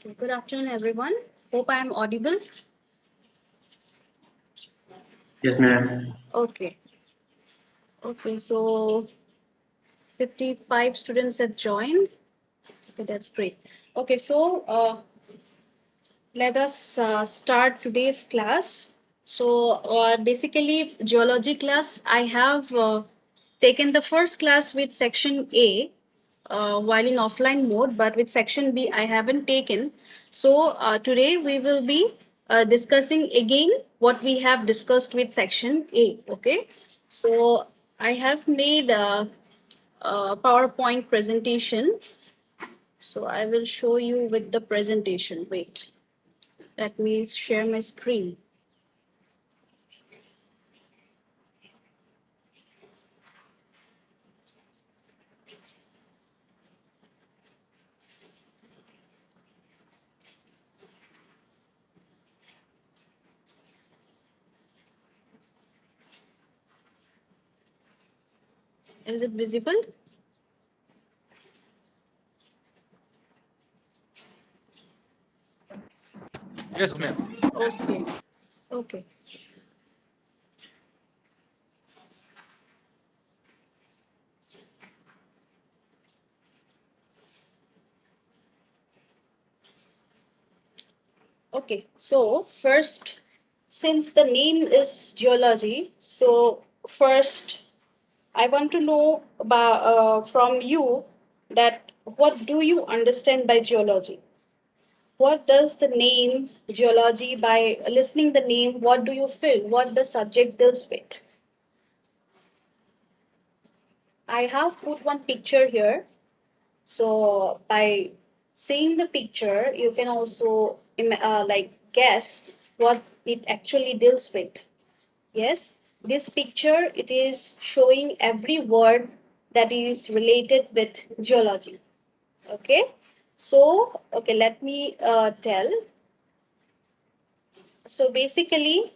Okay, good afternoon, everyone. Hope I am audible. Yes, ma'am. Okay. Okay, so 55 students have joined. Okay, that's great. Okay, so let us start today's class. So, basically, geology class, I have taken the first class with section A while in offline mode, but with section B, I haven't taken. So, today we will be discussing again what we have discussed with section A. Okay, so I have made a PowerPoint presentation. So, I will show you with the presentation. Wait. Let me share my screen. Is it visible? Yes, ma'am. Okay. Okay. Okay. So first, since the name is geology, so first I want to know about from you that what do you understand by geology? What does the name geology, by listening the name, what do you feel? What the subject deals with? I have put one picture here. So by seeing the picture, you can also guess what it actually deals with. Yes, this picture, it is showing every word that is related with geology. Okay, so okay, let me tell. So basically,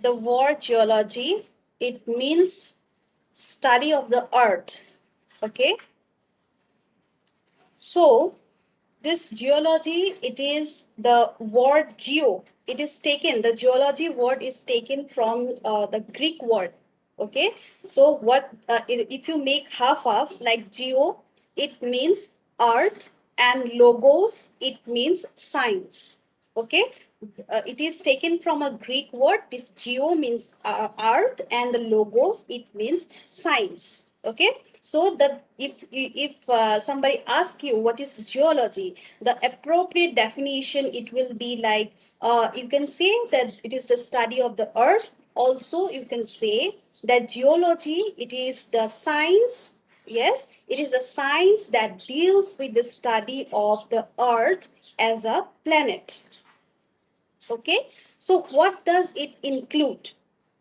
the word geology, it means study of the earth. Okay, so this geology, it is the word geo. It is taken, the geology word is taken from the Greek word. Okay, so if you make half like geo, it means earth, and logos, it means science. Okay, it is taken from a Greek word. This geo means earth, and the logos, it means science. Okay, so that if somebody asks you what is geology, the appropriate definition, it will be like, you can say that it is the study of the earth. Also you can say that geology, it is the science. Yes, it is a science that deals with the study of the earth as a planet. Okay, so what does it include?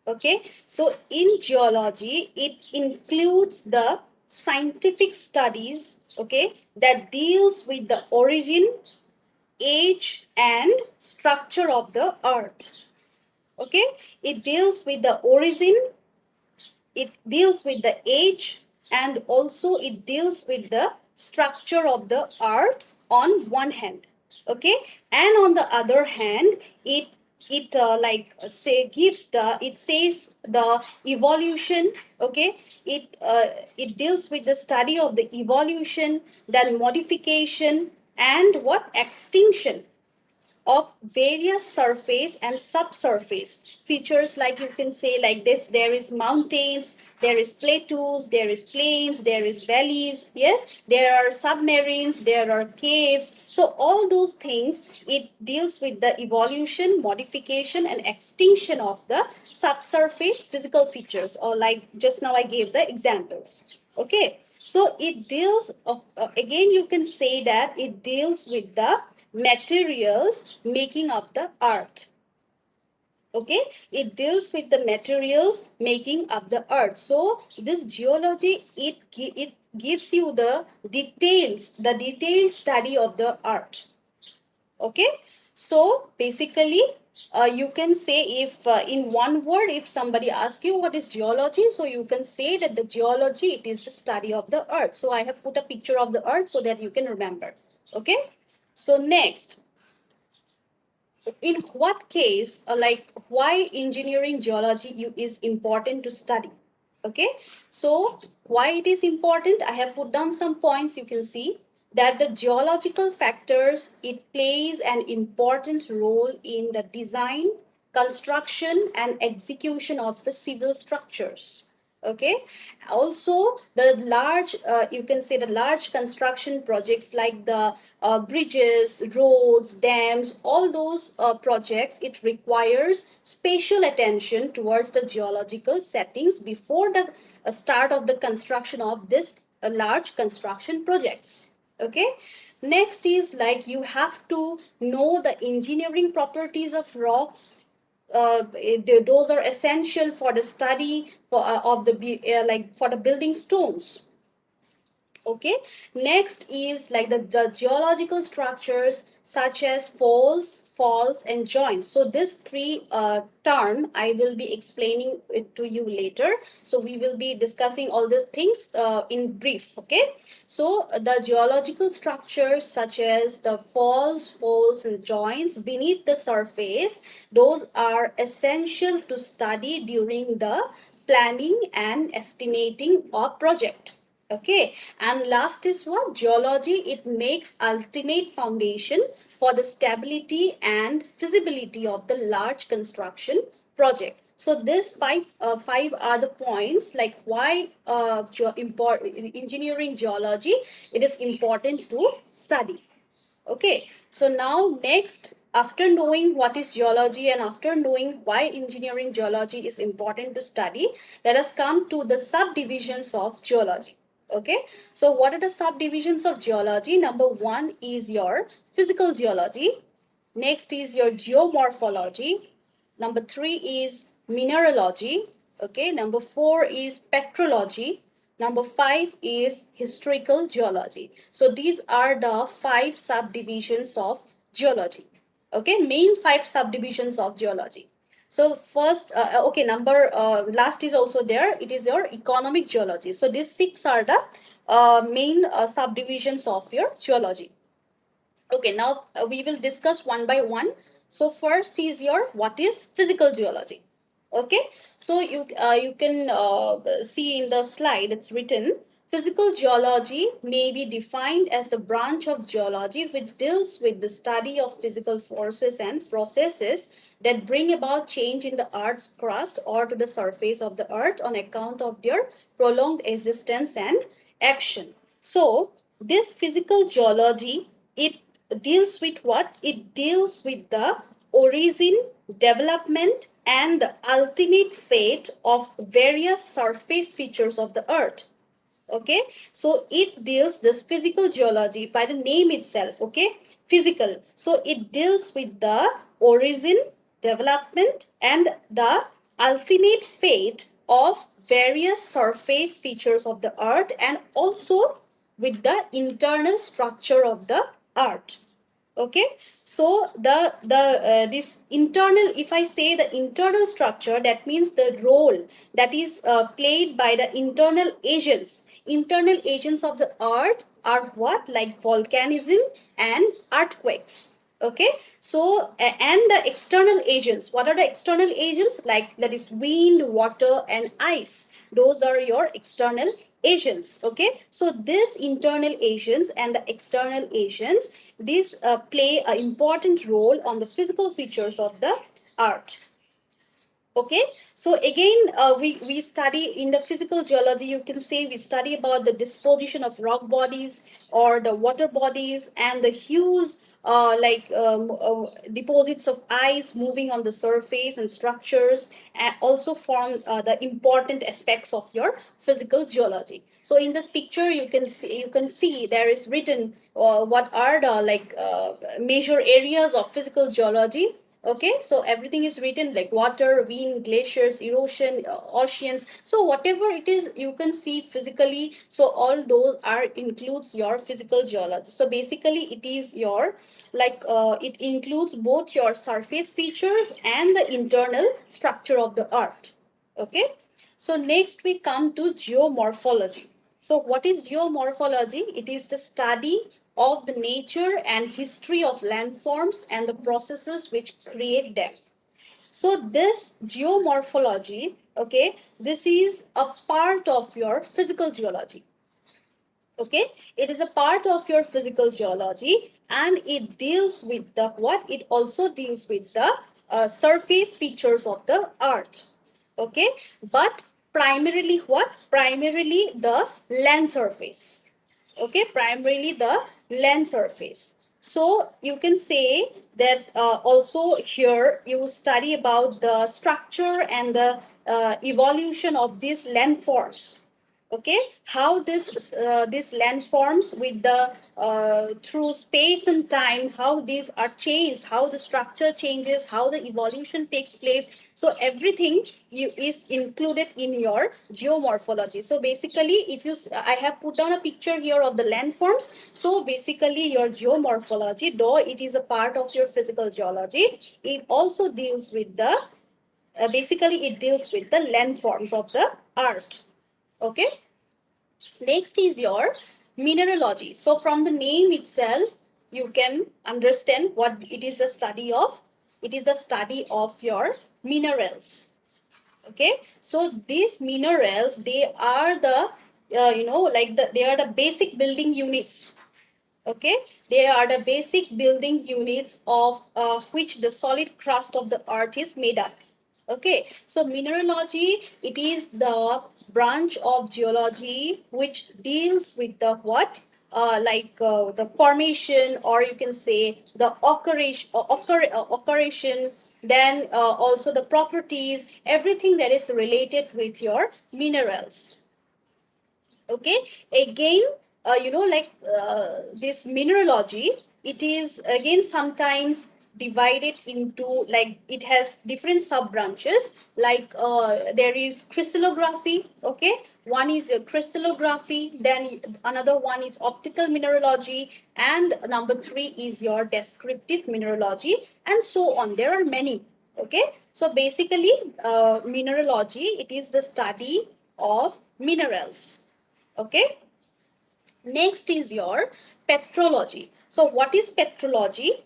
Okay, so in geology, it includes the scientific studies, okay, that deals with the origin, age, and structure of the earth. Okay, it deals with the origin, it deals with the age, and also it deals with the structure of the earth on one hand. Okay, and on the other hand, it says the evolution. Okay, it deals with the study of the evolution, then modification, and what extinction of various surface and subsurface features. Like you can say like this, there is mountains, there is plateaus, there is plains, there is valleys. Yes, there are submarines, there are caves. So all those things, it deals with the evolution, modification, and extinction of the subsurface physical features, or like just now I gave the examples. Okay, so it deals again, you can say that it deals with the materials making up the earth. Okay, it deals with the materials making up the earth. So this geology, it gives you the detailed study of the earth. Okay, so basically, you can say, if in one word, if somebody asks you what is geology, so you can say that the geology, it is the study of the earth. So I have put a picture of the earth so that you can remember. Okay, So next, in what case, like why engineering geology is important to study? Okay, so why it is important, I have put down some points. You can see that the geological factors, it plays an important role in the design, construction and execution of the civil structures. Okay, also the large, you can say the large construction projects like the bridges, roads, dams, all those projects, it requires special attention towards the geological settings before the start of the construction of this large construction projects. Okay, next is like you have to know the engineering properties of rocks. Those are essential for the study for of the like for the building stones. Okay, next is like the geological structures such as faults and joints. So this three term I will be explaining it to you later. So we will be discussing all these things in brief. Okay, so the geological structures such as the faults and joints beneath the surface, those are essential to study during the planning and estimating a project. Okay, and last is what? Geology, it makes ultimate foundation for the stability and feasibility of the large construction project. So this five are the points like why engineering geology, it is important to study. Okay, so now next, after knowing what is geology and after knowing why engineering geology is important to study, let us come to the subdivisions of geology. Okay, so what are the subdivisions of geology? Number one is your physical geology. Next is your geomorphology. Number three is mineralogy. Okay, number four is petrology. Number five is historical geology. So these are the five subdivisions of geology. Okay, main five subdivisions of geology. So first, okay, number last is also there. It is your economic geology. So these six are the main subdivisions of your geology. Okay, now we will discuss one by one. So first is your what is physical geology. Okay, so you can see in the slide it's written physical geology may be defined as the branch of geology which deals with the study of physical forces and processes that bring about change in the earth's crust or to the surface of the earth on account of their prolonged existence and action. So this physical geology, it deals with what? It deals with the origin, development and the ultimate fate of various surface features of the earth. Okay, so it deals this physical geology by the name itself. Okay, physical, so it deals with the origin, development and the ultimate fate of various surface features of the earth and also with the internal structure of the earth. Okay, so this internal, if I say the internal structure, that means the role that is played by the internal agents of the earth are what? Like volcanism and earthquakes. Okay, so and the external agents, what are the external agents? Like that is wind, water and ice. Those are your external agents. Okay, so this internal agents and the external agents, these play an important role on the physical features of the earth. Okay, so again we study in the physical geology, you can say we study about the disposition of rock bodies or the water bodies and the huge deposits of ice moving on the surface and structures also form the important aspects of your physical geology. So in this picture you can see there is written what are the major areas of physical geology. Okay, so everything is written like water, wind, glaciers, erosion, oceans. So whatever it is you can see physically, so all those are includes your physical geology. So basically it is your it includes both your surface features and the internal structure of the earth. Okay, so next we come to geomorphology. So what is geomorphology? It is the study of the nature and history of landforms and the processes which create them. So this geomorphology, okay, this is a part of your physical geology. Okay, it is a part of your physical geology, and it deals with the what? It also deals with the surface features of the earth. Okay, but primarily what? Primarily the land surface. Okay, primarily the land surface. So you can say that also here you study about the structure and the evolution of these landforms. Okay, how this landforms with the through space and time, how these are changed, how the structure changes, how the evolution takes place. So everything is included in your geomorphology. So basically, if you I have put down a picture here of the landforms. So basically your geomorphology, though it is a part of your physical geology, it also deals with the basically it deals with the landforms of the earth. Okay, next is your mineralogy. So from the name itself, you can understand what it is the study of. It is the study of your minerals. Okay, so these minerals, they are the like they are the basic building units. Okay, they are the basic building units of which the solid crust of the earth is made up. Okay, so mineralogy, it is the branch of geology which deals with the what? The formation, or you can say the occurration, then also the properties, everything that is related with your minerals. Okay, again, this mineralogy, it is again sometimes divided into, like, it has different sub branches, like there is crystallography. Okay, one is crystallography, then another one is optical mineralogy, and number three is your descriptive mineralogy, and so on. There are many. Okay, so basically mineralogy, it is the study of minerals. Okay, next is your petrology. So what is petrology?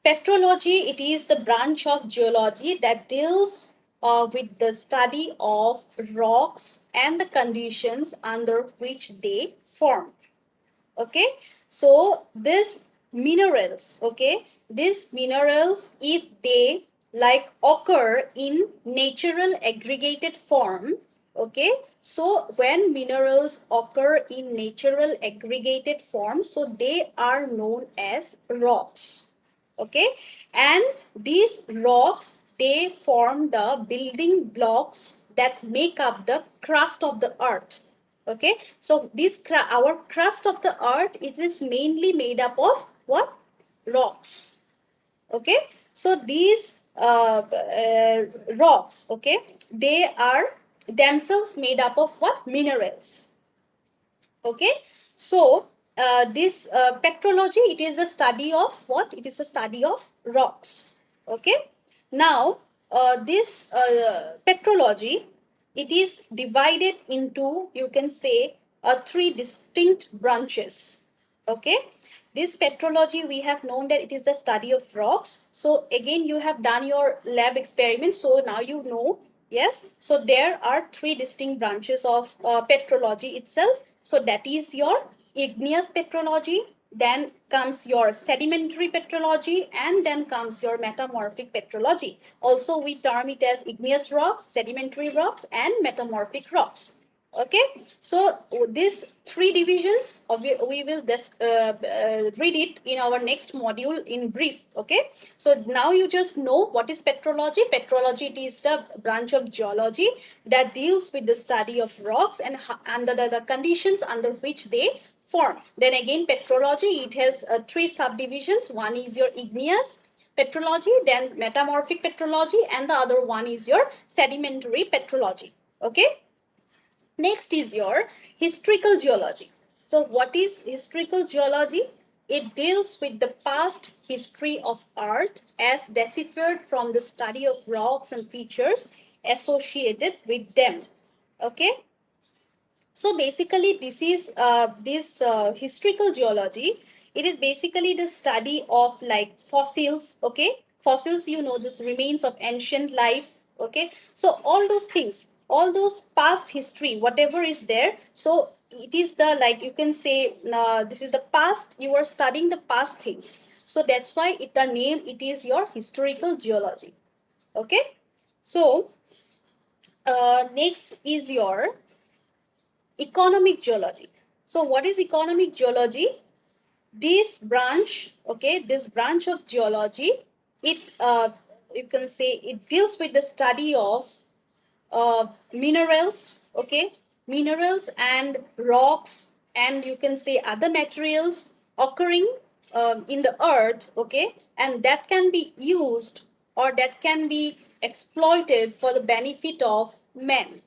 Petrology, it is the branch of geology that deals with the study of rocks and the conditions under which they form. Okay, so this minerals, okay, these minerals, if they like occur in natural aggregated form. Okay, so when minerals occur in natural aggregated form, so they are known as rocks. Okay, and these rocks, they form the building blocks that make up the crust of the earth. Okay, so this our crust of the earth, it is mainly made up of what? Rocks. Okay, so these rocks, okay, they are themselves made up of what? Minerals. Okay, so this petrology, it is a study of what? It is a study of rocks. Okay, now this petrology, it is divided into, you can say, three distinct branches. Okay, this petrology, we have known that it is the study of rocks. So again, you have done your lab experiment, so now you know. Yes, so there are three distinct branches of petrology itself. So that is your igneous petrology, then comes your sedimentary petrology, and then comes your metamorphic petrology. Also, we term it as igneous rocks, sedimentary rocks, and metamorphic rocks. Okay, so these three divisions, we will read it in our next module in brief. Okay, so now you just know what is petrology. Petrology, it is the branch of geology that deals with the study of rocks and under the conditions under which they form. Then again, petrology, it has three subdivisions. One is your igneous petrology, then metamorphic petrology, and the other one is your sedimentary petrology. Okay, next is your historical geology. So what is historical geology? It deals with the past history of earth as deciphered from the study of rocks and features associated with them. Okay, so basically this is this historical geology, It is basically the study of like fossils, okay? Fossils, you know, this remains of ancient life, okay? So all those things, all those past history, whatever is there, so it is the, like you can say, this is the past, you are studying the past things. So that's why the name, it is your historical geology, okay? So next is your economic geology. So what is economic geology? This branch, okay, this branch of geology, it you can say it deals with the study of minerals, okay, minerals and rocks, and you can say other materials occurring in the earth, okay, and that can be used or that can be exploited for the benefit of men,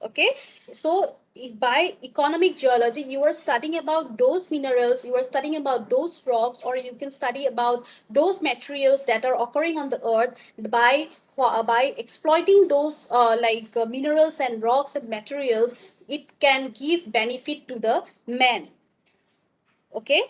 okay. So by economic geology, you are studying about those minerals, you are studying about those rocks, or you can study about those materials that are occurring on the earth. By exploiting those minerals and rocks and materials, it can give benefit to the man, okay.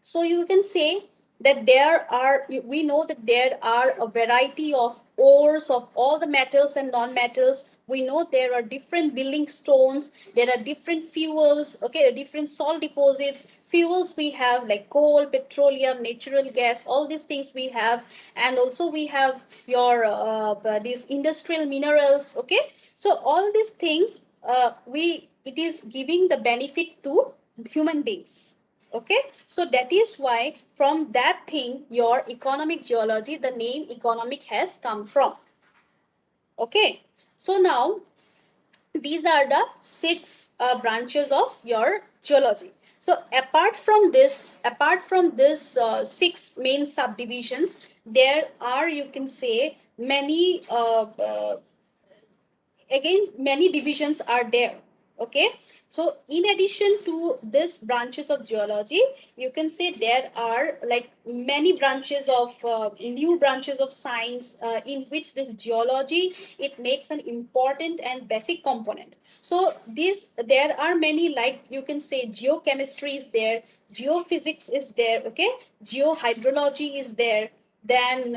So you can say that there are, we know that there are a variety of ores of all the metals and non-metals. We know there are different building stones, there are different fuels, okay, different salt deposits. Fuels we have like coal, petroleum, natural gas, all these things we have. And also we have your these industrial minerals, okay. So all these things, we it is giving the benefit to human beings, okay. So that is why from that thing, your economic geology, the name economic has come from, okay. So now these are the six branches of your geology. So apart from this six main subdivisions, there are, you can say, many again many divisions are there, okay. So in addition to this branches of geology, you can say there are like many branches of new branches of science, in which this geology, it makes an important and basic component. So this, there are many, like you can say geochemistry is there, geophysics is there, okay, geohydrology is there, then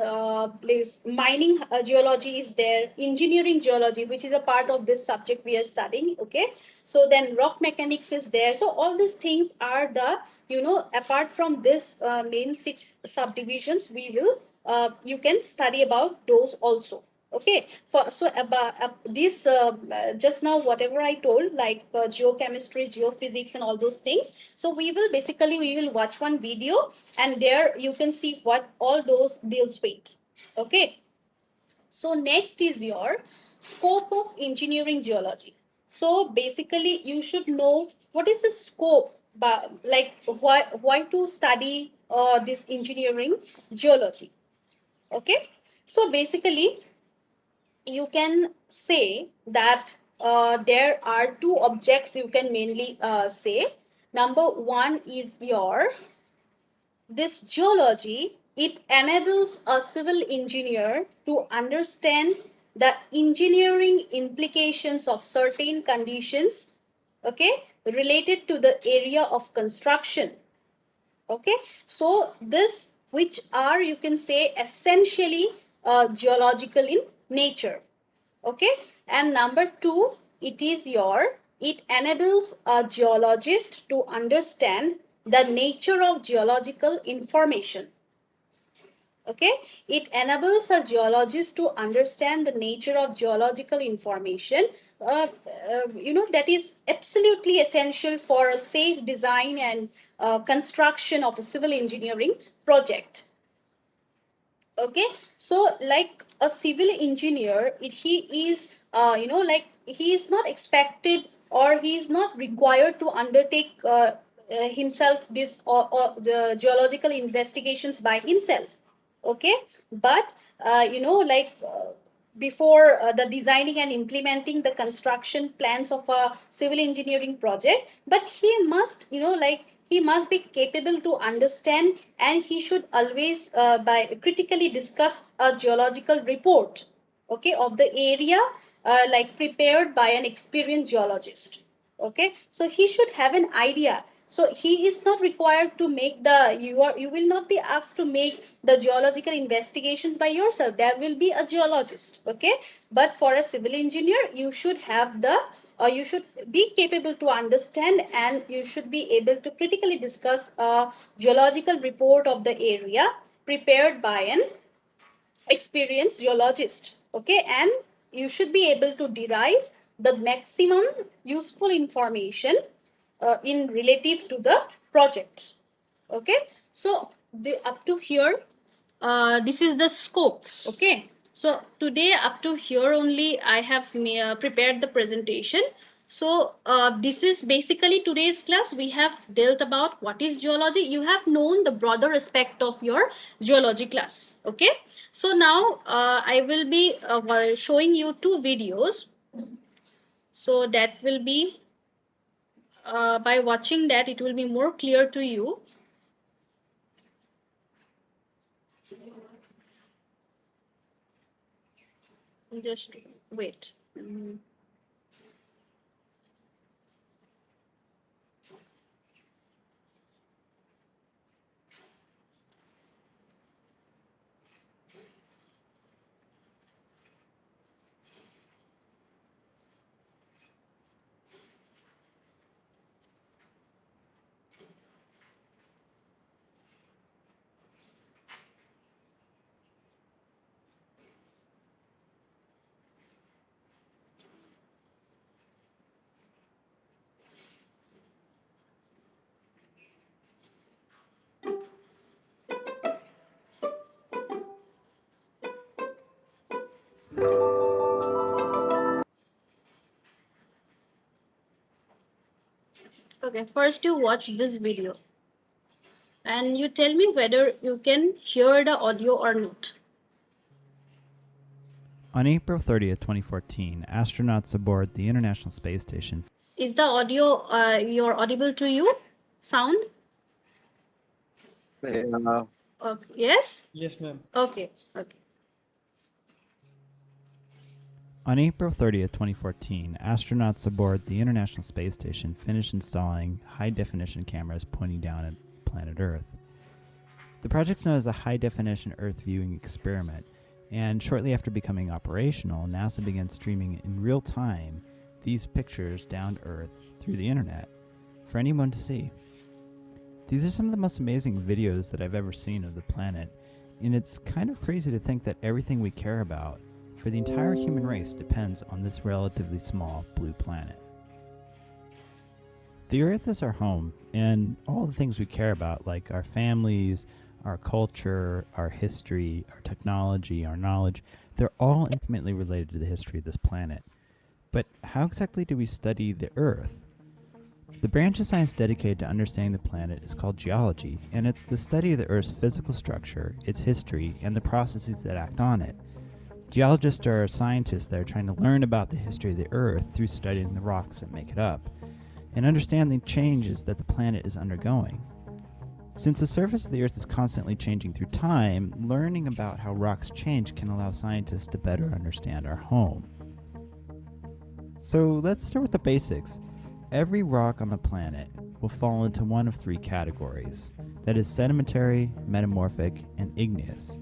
mining geology is there, engineering geology, which is a part of this subject we are studying, okay. So then rock mechanics is there. So all these things are the, you know, apart from this main six subdivisions, we will you can study about those also, okay. For so about this just now whatever I told, like geochemistry, geophysics and all those things, so we will watch one video, and there you can see what all those deals with, okay. So next is your scope of engineering geology. So basically you should know what is the scope, but like why to study this engineering geology, okay. So basically you can say that there are two objects you can mainly say. Number one is your this geology. It enables a civil engineer to understand the engineering implications of certain conditions, okay, related to the area of construction, okay. So this, which are, you can say, essentially geological in nature, okay. And number two, it is your, it enables a geologist to understand the nature of geological information, okay. It enables a geologist to understand the nature of geological information, you know, that is absolutely essential for a safe design and construction of a civil engineering project, okay. So like a civil engineer, he is you know, like he is not expected or he is not required to undertake himself this or the geological investigations by himself, okay. But you know, like before the designing and implementing the construction plans of a civil engineering project, but he must, you know, like he must be capable to understand, and he should always by critically discuss a geological report, okay, of the area, like prepared by an experienced geologist, okay. So he should have an idea. So he is not required to make you will not be asked to make the geological investigations by yourself. There will be a geologist, okay? But for a civil engineer, you should have the you should be capable to understand, and you should be able to critically discuss a geological report of the area prepared by an experienced geologist, okay? And you should be able to derive the maximum useful information in relative to the project, okay? So the up to here, this is the scope, okay? So today up to here only I have prepared the presentation. So this is basically today's class. We have dealt about what is geology. You have known the broader aspect of your geology class, okay? So now I will be showing you two videos. So that will be by watching that it will be more clear to you. Just wait. Okay, first you watch this video and you tell me whether you can hear the audio or not. On April 30th, 2014, astronauts aboard the International Space Station. Is the audio you're audible to you? Sound? Okay, yes? Yes, ma'am. Okay, okay. On April 30th, 2014, astronauts aboard the International Space Station finished installing high-definition cameras pointing down at planet Earth. The project's known as a high-definition Earth viewing experiment, and shortly after becoming operational, NASA began streaming in real time these pictures down to Earth through the internet for anyone to see. These are some of the most amazing videos that I've ever seen of the planet, and it's kind of crazy to think that everything we care about for the entire human race depends on this relatively small blue planet. The Earth is our home, and all the things we care about, like our families, our culture, our history, our technology, our knowledge, they're all intimately related to the history of this planet. But how exactly do we study the Earth? The branch of science dedicated to understanding the planet is called geology, and it's the study of the Earth's physical structure, its history, and the processes that act on it. Geologists are scientists that are trying to learn about the history of the Earth through studying the rocks that make it up, and understand the changes that the planet is undergoing. Since the surface of the Earth is constantly changing through time, learning about how rocks change can allow scientists to better understand our home. So let's start with the basics. Every rock on the planet will fall into one of three categories, that is sedimentary, metamorphic, and igneous.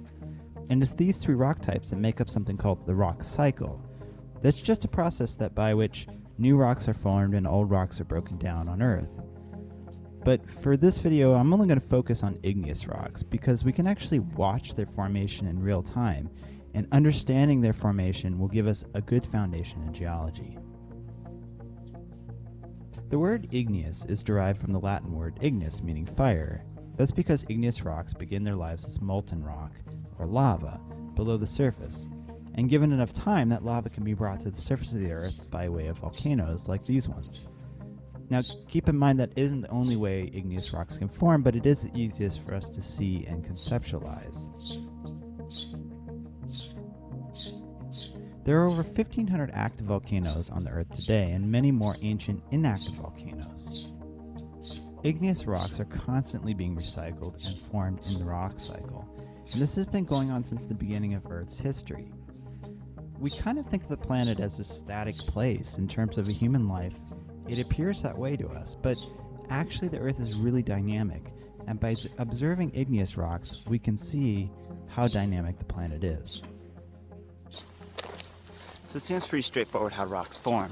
And it's these three rock types that make up something called the rock cycle. That's just a process by which new rocks are formed and old rocks are broken down on Earth. But for this video, I'm only going to focus on igneous rocks because we can actually watch their formation in real time, and understanding their formation will give us a good foundation in geology. The word igneous is derived from the Latin word ignis, meaning fire. That's because igneous rocks begin their lives as molten rock, or lava, below the surface, and given enough time, that lava can be brought to the surface of the Earth by way of volcanoes like these ones. Now, keep in mind that isn't the only way igneous rocks can form, but it is the easiest for us to see and conceptualize. There are over 1,500 active volcanoes on the Earth today, and many more ancient inactive volcanoes. Igneous rocks are constantly being recycled and formed in the rock cycle, and this has been going on since the beginning of Earth's history. We kind of think of the planet as a static place in terms of a human life. It appears that way to us, but actually the Earth is really dynamic, and by observing igneous rocks, we can see how dynamic the planet is. So it seems pretty straightforward how rocks form.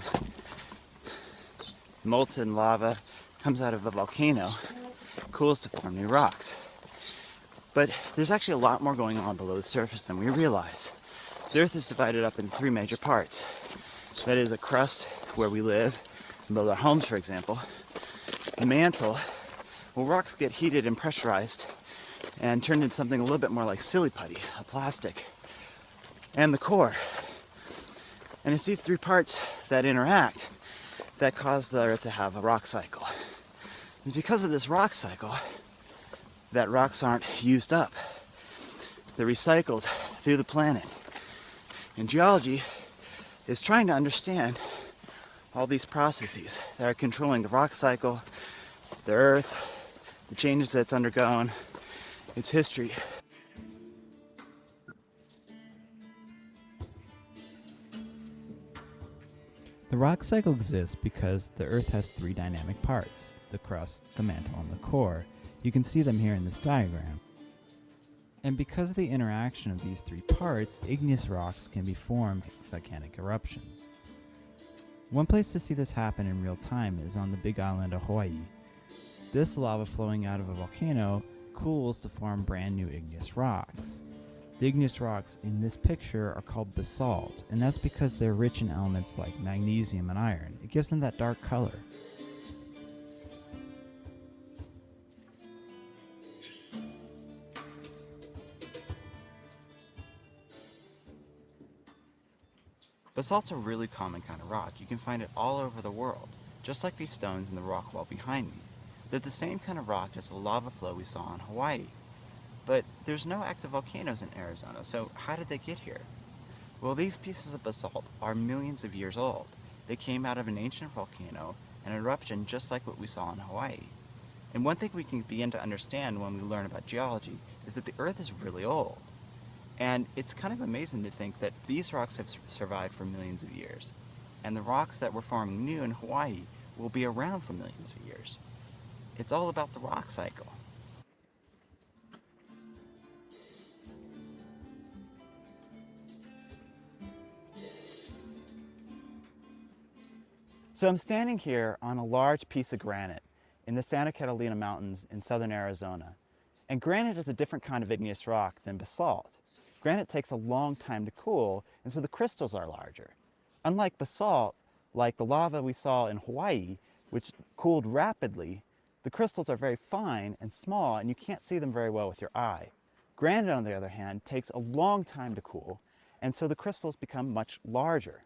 Molten lava comes out of a volcano, cools to form new rocks. But there's actually a lot more going on below the surface than we realize. The Earth is divided up into three major parts. That is a crust, where we live and build our homes, for example. The mantle, where rocks get heated and pressurized and turned into something a little bit more like silly putty, a plastic. And the core. And it's these three parts that interact that cause the Earth to have a rock cycle. It's because of this rock cycle that rocks aren't used up. They're recycled through the planet. And geology is trying to understand all these processes that are controlling the rock cycle, the Earth, the changes that it's undergone, its history. The rock cycle exists because the Earth has three dynamic parts: the crust, the mantle, and the core. You can see them here in this diagram. And because of the interaction of these three parts, igneous rocks can be formed from volcanic eruptions. One place to see this happen in real time is on the Big Island of Hawaii. This lava flowing out of a volcano cools to form brand new igneous rocks. The igneous rocks in this picture are called basalt, and that's because they're rich in elements like magnesium and iron. It gives them that dark color. Basalt's a really common kind of rock. You can find it all over the world, just like these stones in the rock wall behind me. They're the same kind of rock as the lava flow we saw in Hawaii. But there's no active volcanoes in Arizona, so how did they get here? Well, these pieces of basalt are millions of years old. They came out of an ancient volcano, an eruption just like what we saw in Hawaii. And one thing we can begin to understand when we learn about geology is that the Earth is really old. And it's kind of amazing to think that these rocks have survived for millions of years. And the rocks that were forming new in Hawaii will be around for millions of years. It's all about the rock cycle. So I'm standing here on a large piece of granite in the Santa Catalina Mountains in southern Arizona. And granite is a different kind of igneous rock than basalt. Granite takes a long time to cool, and so the crystals are larger. Unlike basalt, like the lava we saw in Hawaii, which cooled rapidly, the crystals are very fine and small, and you can't see them very well with your eye. Granite, on the other hand, takes a long time to cool, and so the crystals become much larger.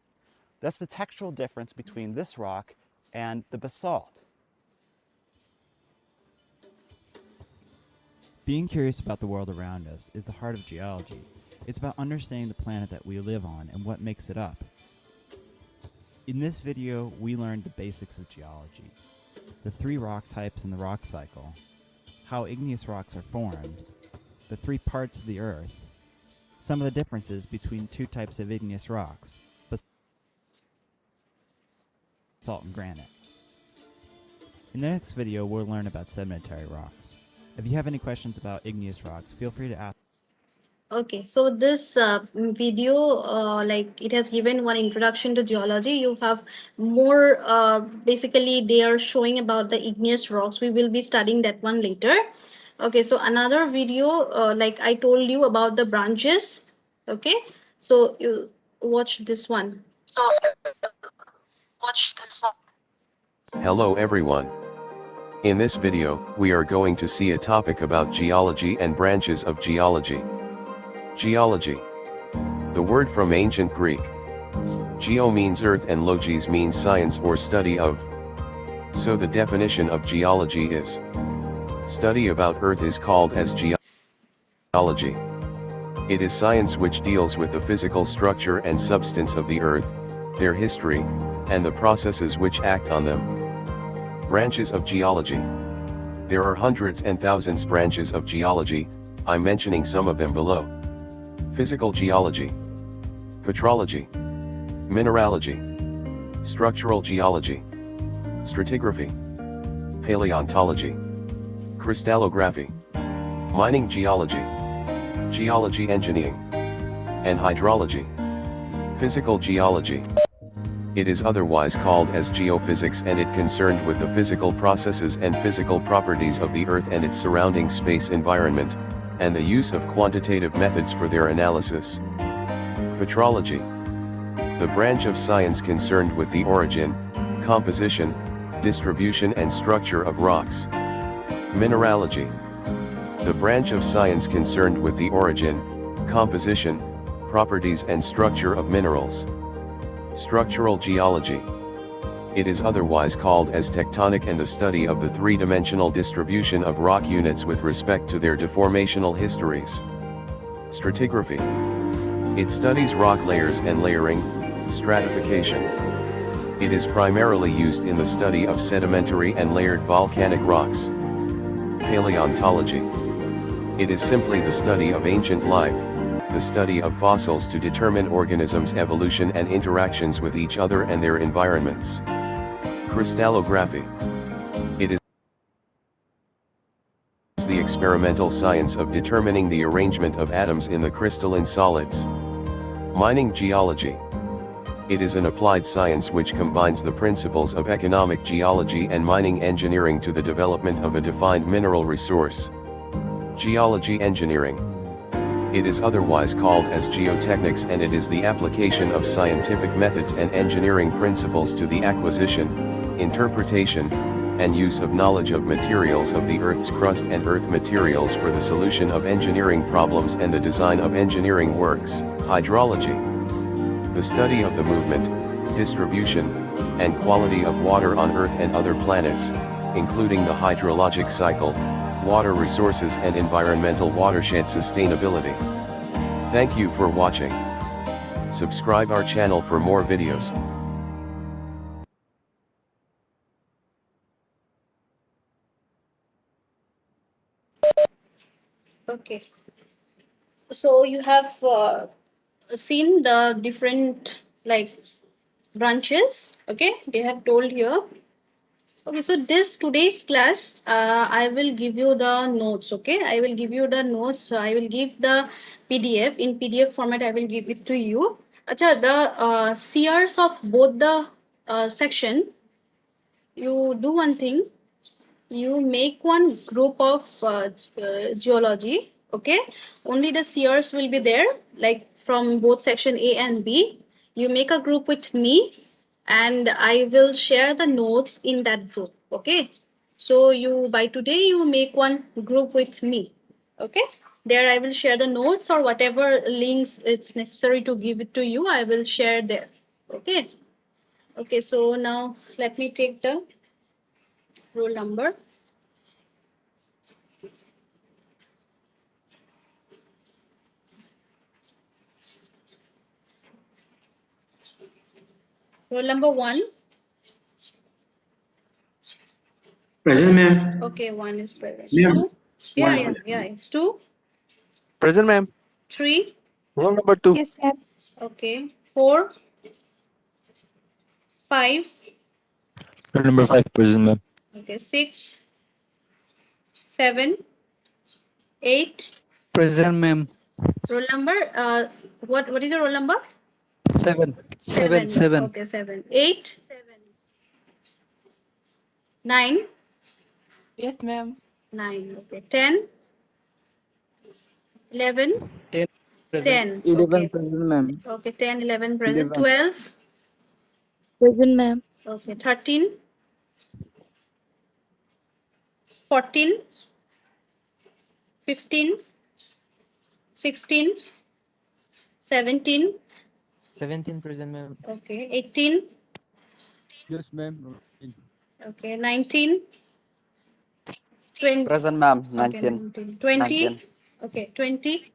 That's the textural difference between this rock and the basalt. Being curious about the world around us is the heart of geology. It's about understanding the planet that we live on and what makes it up. In this video, we learned the basics of geology, the three rock types in the rock cycle, how igneous rocks are formed, the three parts of the Earth, some of the differences between two types of igneous rocks, basalt and granite. In the next video, we'll learn about sedimentary rocks. If you have any questions about igneous rocks, feel free to ask. Okay, so this video, like it has given one introduction to geology. You have more, basically they are showing about the igneous rocks. We will be studying that one later. Okay, so another video, like I told you about the branches. Okay, so you watch this one. Hello everyone. In this video, we are going to see a topic about geology and branches of geology. Geology. The word from ancient Greek. Geo means earth and logis means science or study of. So the definition of geology is: study about earth is called as geology. It is science which deals with the physical structure and substance of the earth, their history, and the processes which act on them. Branches of geology. There are hundreds and thousands branches of geology. I'm mentioning some of them below. Physical geology, petrology, mineralogy, structural geology, stratigraphy, paleontology, crystallography, mining geology, geology engineering, and hydrology, physical geology. It is otherwise called as geophysics, and it concerned with the physical processes and physical properties of the Earth and its surrounding space environment, and the use of quantitative methods for their analysis. Petrology, the branch of science concerned with the origin, composition, distribution and structure of rocks. Mineralogy, the branch of science concerned with the origin, composition, properties and structure of minerals. Structural geology. It is otherwise called as tectonic and the study of the three-dimensional distribution of rock units with respect to their deformational histories. Stratigraphy. It studies rock layers and layering, stratification. It is primarily used in the study of sedimentary and layered volcanic rocks. Paleontology. It is simply the study of ancient life, the study of fossils to determine organisms' evolution and interactions with each other and their environments. Crystallography. It is the experimental science of determining the arrangement of atoms in the crystalline solids. Mining geology. It is an applied science which combines the principles of economic geology and mining engineering to the development of a defined mineral resource. Geology engineering. It is otherwise called as geotechnics, and it is the application of scientific methods and engineering principles to the acquisition, interpretation, and use of knowledge of materials of the Earth's crust and earth materials for the solution of engineering problems and the design of engineering works. Hydrology. The study of the movement, distribution, and quality of water on Earth and other planets, including the hydrologic cycle, water resources and environmental watershed sustainability. Thank you for watching. Subscribe our channel for more videos. Okay. So you have seen the different like branches. Okay, they have told here. Okay, so this today's class, I will give you the notes. Okay, I will give you the notes. I will give the PDF in PDF format. I will give it to you. Acha, the CRs of both the section. You do one thing. You make one group of geology. Okay, only the CRs will be there, like from both section A and B. You make a group with me, and I will share the notes in that group. Okay, so you by today you make one group with me. Okay, there I will share the notes or whatever links it's necessary to give it to you. I will share there. Okay. Okay, so now let me take the roll number. Roll number 1. Present, ma'am. Okay, 1 is present. Ma'am. 2. Yeah, One. yeah, yeah. 2, Present, ma'am. 3. Roll number 2. Yes, ma'am. Okay, 4, 5. Roll number 5. Present, ma'am. Okay, 6, 7, 8. Present, ma'am. Roll number. What is your roll number? 7. 7. 7. Okay, 7. 8, 9. Yes, ma'am. 9. Okay, 10, 11, 10. Present. 10. 11. Okay. Present, ma'am. Okay, 10, 11 present. 11. 12. Present, ma'am. Okay, 13, 14, 15, 16, 17. 17. Present, ma'am. Okay, 18. Yes, ma'am. Okay, 19. 20. Present, ma'am. Okay, 19. 20. Okay, 20.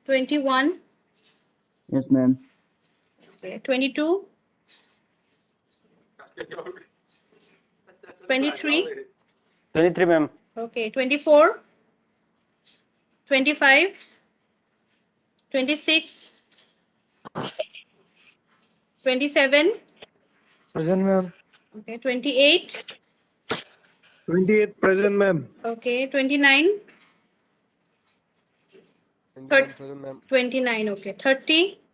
21. Yes, ma'am. Okay, 22. 23. 23, ma'am. Okay, 24. 25. 26. 27. Present, ma'am. Okay, 28. 28 present, ma'am. Okay, 29. 29 present, ma'am. 29, okay. 30.